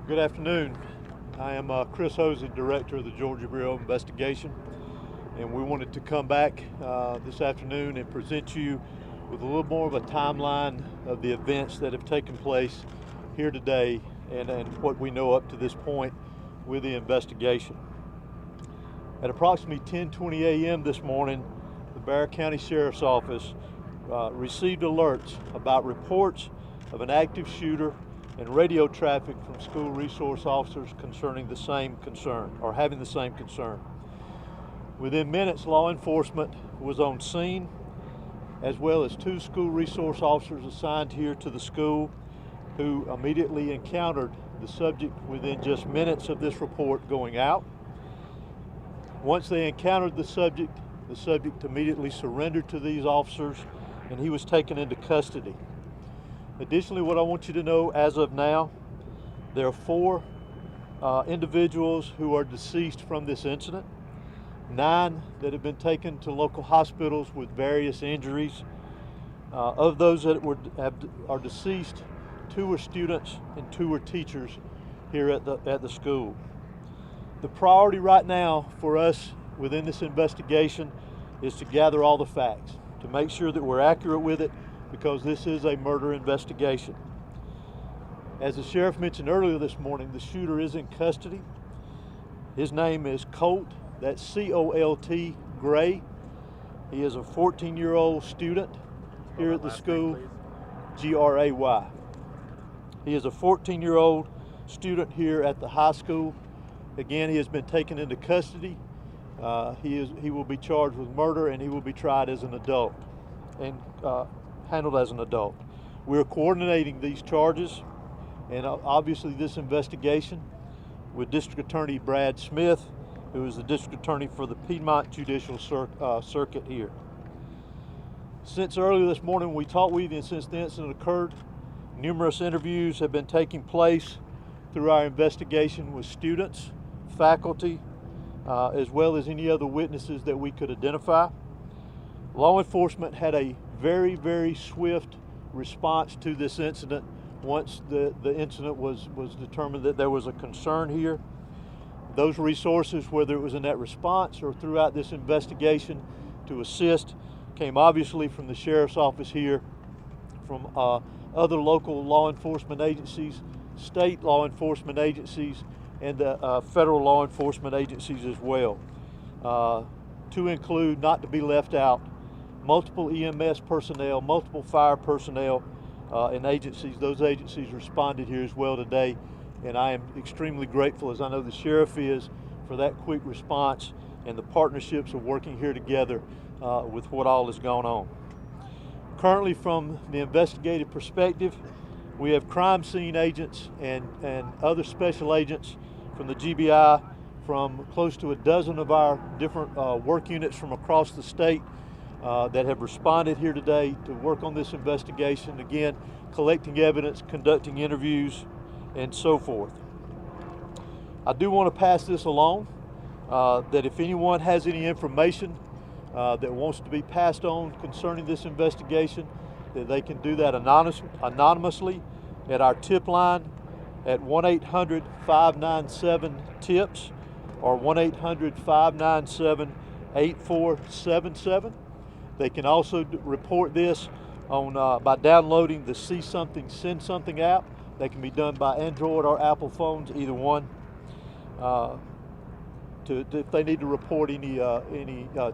Good afternoon. I am Chris Hosey, Director of the Georgia Bureau of Investigation, and we wanted to come back this afternoon and present you with a little more of a timeline of the events that have taken place here today and what we know up to this point with the investigation. At approximately 10:20 a.m. this morning, the Barrow County Sheriff's Office received alerts about reports of an active shooter and radio traffic from school resource officers concerning the same concern, or having the same concern. Within minutes, law enforcement was on scene, as well as 2 school resource officers assigned here to the school who immediately encountered the subject within just minutes of this report going out. Once they encountered the subject immediately surrendered to these officers and he was taken into custody. Additionally, what I want you to know as of now, there are 4 individuals who are deceased from this incident, 9 that have been taken to local hospitals with various injuries. Of those that are deceased, 2 are students and 2 are teachers here at the school. The priority right now for us within this investigation is to gather all the facts, to make sure that we're accurate with it, because this is a murder investigation. As the sheriff mentioned earlier this morning, the shooter is in custody. His name is Colt, that's C-O-L-T, Gray. He is a 14-year-old student here at the school, G-R-A-Y. He is a 14-year-old student here at the high school. Again, he has been taken into custody. He will be charged with murder and he will be tried as an adult and handled as an adult. We're coordinating these charges and obviously this investigation with District Attorney Brad Smith, who is the District Attorney for the Piedmont Judicial Circuit here. Since earlier this morning we talked with you and since the incident occurred, numerous interviews have been taking place through our investigation with students, faculty, as well as any other witnesses that we could identify. Law enforcement had a very, very swift response to this incident once the incident was determined that there was a concern here. Those resources, whether it was in that response or throughout this investigation to assist, came obviously from the sheriff's office here, from other local law enforcement agencies, state law enforcement agencies, and federal law enforcement agencies as well. To include, not to be left out, multiple EMS personnel, multiple fire personnel and agencies. Those agencies responded here as well today, and I am extremely grateful, as I know the sheriff is, for that quick response and the partnerships of working here together with what all has gone on. Currently, from the investigative perspective, we have crime scene agents and other special agents from the GBI, from close to a dozen of our different work units from across the state that have responded here today to work on this investigation, again, collecting evidence, conducting interviews, and so forth. I do want to pass this along, that if anyone has any information that wants to be passed on concerning this investigation, that they can do that anonymously at our tip line at 1-800-597-TIPS or 1-800-597-8477. They can also report this on by downloading the See Something, Send Something app. They can be done by Android or Apple phones, either one, if they need to report any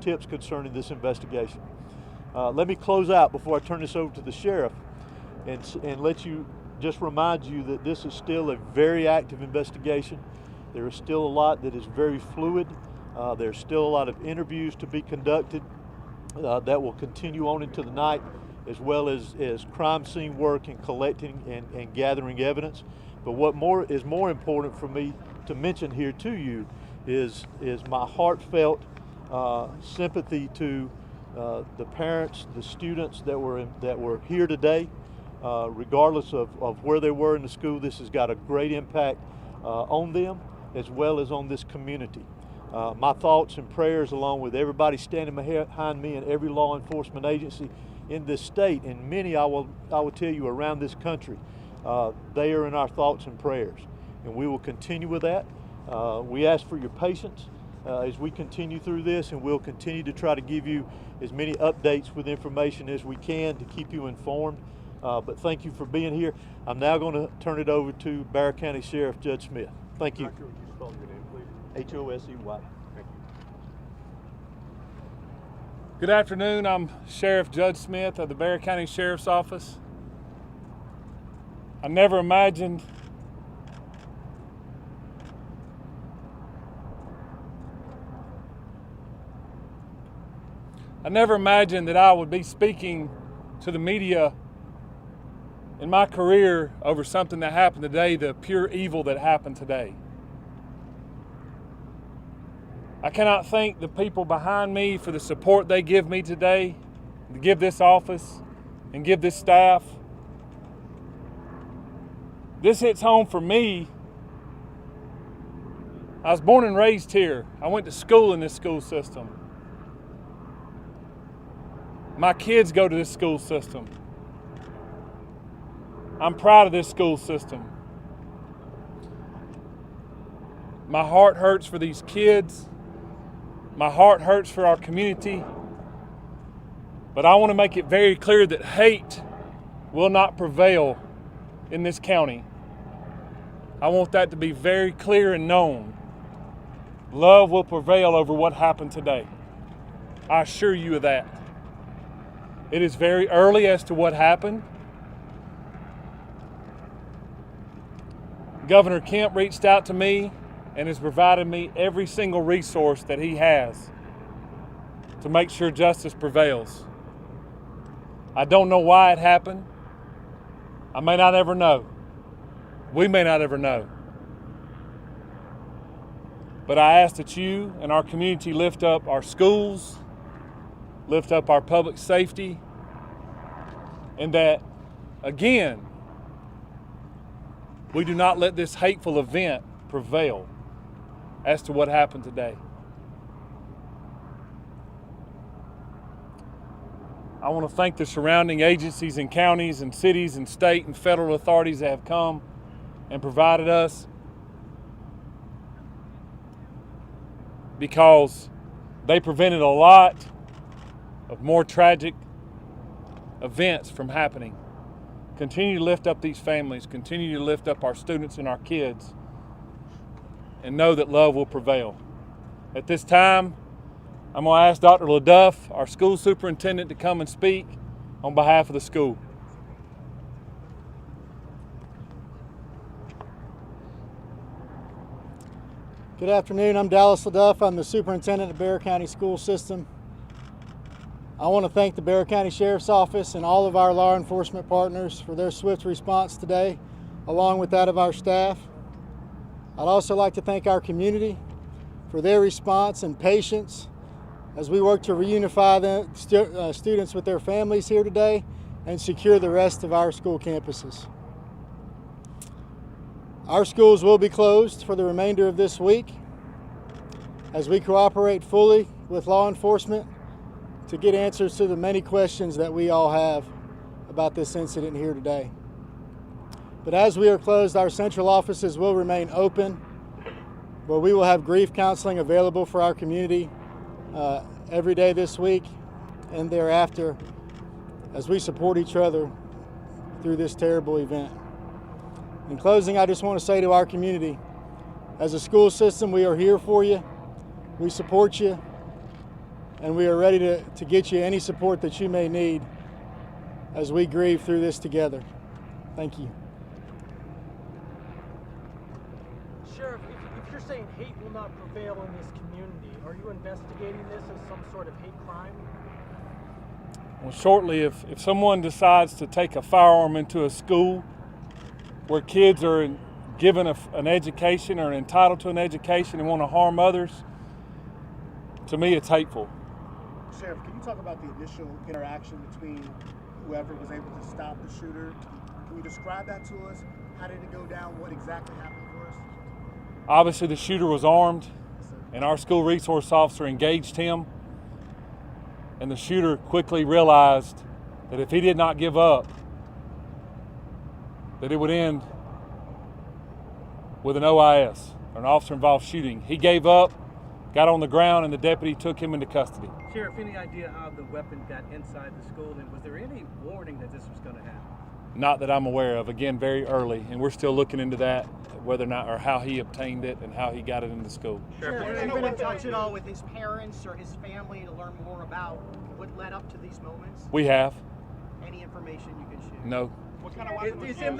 tips concerning this investigation. Let me close out before I turn this over to the sheriff and just remind you that this is still a very active investigation. There is still a lot that is very fluid. There's still a lot of interviews to be conducted that will continue on into the night, as well as crime scene work and collecting and gathering evidence. But what is more important for me to mention here to you is my heartfelt sympathy to the parents, the students that were here today. Regardless of where they were in the school, this has got a great impact on them as well as on this community. My thoughts and prayers, along with everybody standing behind me and every law enforcement agency in this state, and many I will tell you around this country, they are in our thoughts and prayers. and we will continue with that. We ask for your patience as we continue through this, and we'll continue to try to give you as many updates with information as we can to keep you informed. But thank you for being here. I'm now going to turn it over to Bexar County Sheriff Judge Smith. Thank you. Would you spell your name, please? H-O-S-E-Y. Thank you. Good afternoon. I'm Sheriff Judge Smith of the Bexar County Sheriff's Office. I never imagined that I would be speaking to the media in my career over something that happened today, the pure evil that happened today. I cannot thank the people behind me for the support they give me today, to give this office and give this staff. This hits home for me. I was born and raised here. I went to school in this school system. My kids go to this school system. I'm proud of this school system. My heart hurts for these kids. My heart hurts for our community. But I want to make it very clear that hate will not prevail in this county. I want that to be very clear and known. Love will prevail over what happened today. I assure you of that. It is very early as to what happened. Governor Kemp reached out to me and has provided me every single resource that he has to make sure justice prevails. I don't know why it happened. I may not ever know. We may not ever know. But I ask that you and our community lift up our schools, lift up our public safety, and that, again, we do not let this hateful event prevail as to what happened today. I want to thank the surrounding agencies and counties and cities and state and federal authorities that have come and provided us, because they prevented a lot of more tragic events from happening. Continue to lift up these families, continue to lift up our students and our kids, and know that love will prevail. At this time, I'm going to ask Dr. LaDuff, our school superintendent, to come and speak on behalf of the school. Good afternoon. I'm Dallas LaDuff. I'm the superintendent of Bexar County School System. I want to thank the Bexar County Sheriff's Office and all of our law enforcement partners for their swift response today, along with that of our staff. I'd also like to thank our community for their response and patience as we work to reunify the students with their families here today and secure the rest of our school campuses. Our schools will be closed for the remainder of this week as we cooperate fully with law enforcement to get answers to the many questions that we all have about this incident here today. But as we are closed, our central offices will remain open, where we will have grief counseling available for our community every day this week and thereafter as we support each other through this terrible event. In closing, I just want to say to our community, as a school system, we are here for you, we support you, and we are ready to get you any support that you may need as we grieve through this together. Thank you. Sheriff, if you're saying hate will not prevail in this community, are you investigating this as some sort of hate crime? Well, shortly, if someone decides to take a firearm into a school where kids are given an education or entitled to an education and want to harm others, to me it's hateful. Sheriff, can you talk about the initial interaction between whoever was able to stop the shooter? Can you describe that to us? How did it go down? What exactly happened for us? Obviously, the shooter was armed, and our school resource officer engaged him. And the shooter quickly realized that if he did not give up, that it would end with an OIS, or an officer involved shooting. He gave up, got on the ground, and the deputy took him into custody. Sheriff, any idea how the weapon got inside the school, and was there any warning that this was going to happen? Not that I'm aware of. Again, very early, and we're still looking into that, whether or not, or how he obtained it and how he got it into school. Have you been in touch at all with his parents or his family to learn more about what led up to these moments? We have. Any information you can share? No. What kind of weapon was It seems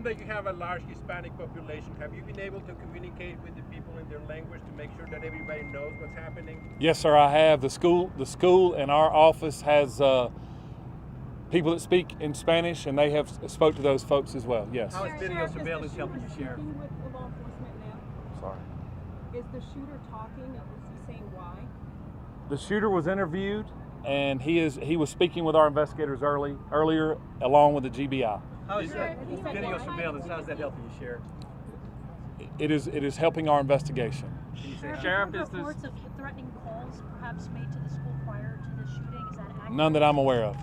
like you have a large Hispanic population. Have you been able to communicate with the people in their language to make sure that everybody knows what's happening? Yes, sir, I have. The school and our office has people that speak in Spanish, and they have spoke to those folks as well. Yes. How is video surveillance helping you, Sheriff? With the law enforcement now? Sorry. Is the shooter talking? Is he saying why? The shooter was interviewed, and he was speaking with our investigators earlier, along with the GBI. How is that video surveillance? How's that helping you, Sheriff? It is helping our investigation. Sheriff, is reports of threatening calls perhaps made to the school prior to the shooting? Is that accurate? None that I'm aware of.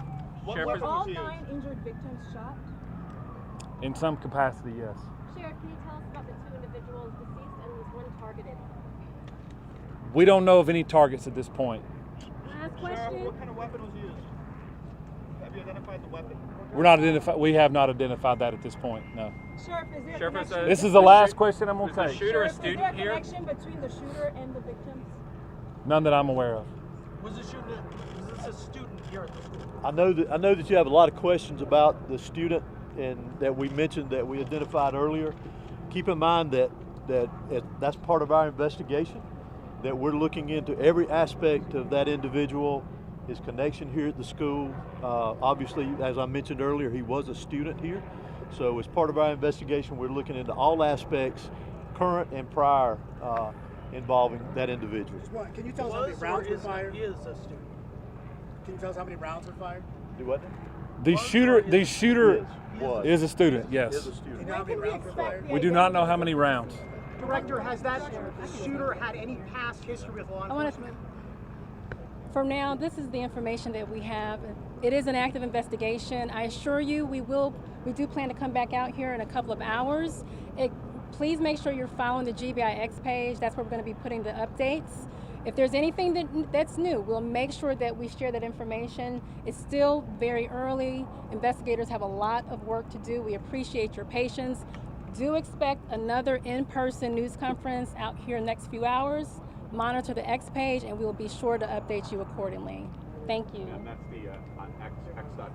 Were all 9 injured victims shot? In some capacity, yes. Sheriff, can you tell us about the 2 individuals deceased and was one targeted? We don't know of any targets at this point. Last question. What kind of weapon was used? Have you identified the weapon? We have not identified that at this point. No. Sheriff, is there a connection? This is the last question I'm going to take. Sheriff, is there a connection between the shooter and the victims? None that I'm aware of. Was this a student here at the school? I know that you have a lot of questions about the student and that we mentioned that we identified earlier. Keep in mind that that's part of our investigation, that we're looking into every aspect of that individual, his connection here at the school. Obviously, as I mentioned earlier, he was a student here. So as part of our investigation, we're looking into all aspects, current and prior, involving that individual. Can you tell us how many rounds were fired? Is a student. Can you tell us how many rounds were fired? Do what? The shooter is a student, yes. Is a student. Do you know how many rounds were fired? We do not know how many rounds. Director, has that shooter had any past history with law enforcement? For now, this is the information that we have. It is an active investigation. I assure you, we do plan to come back out here in a couple of hours. Please make sure you're following the GBIX page. That's where we're going to be putting the updates. If there's anything that's new, we'll make sure that we share that information. It's still very early. Investigators have a lot of work to do. We appreciate your patience. Do expect another in-person news conference out here in the next few hours. Monitor the X page, and we will be sure to update you accordingly. Thank you. And that's the on X.com.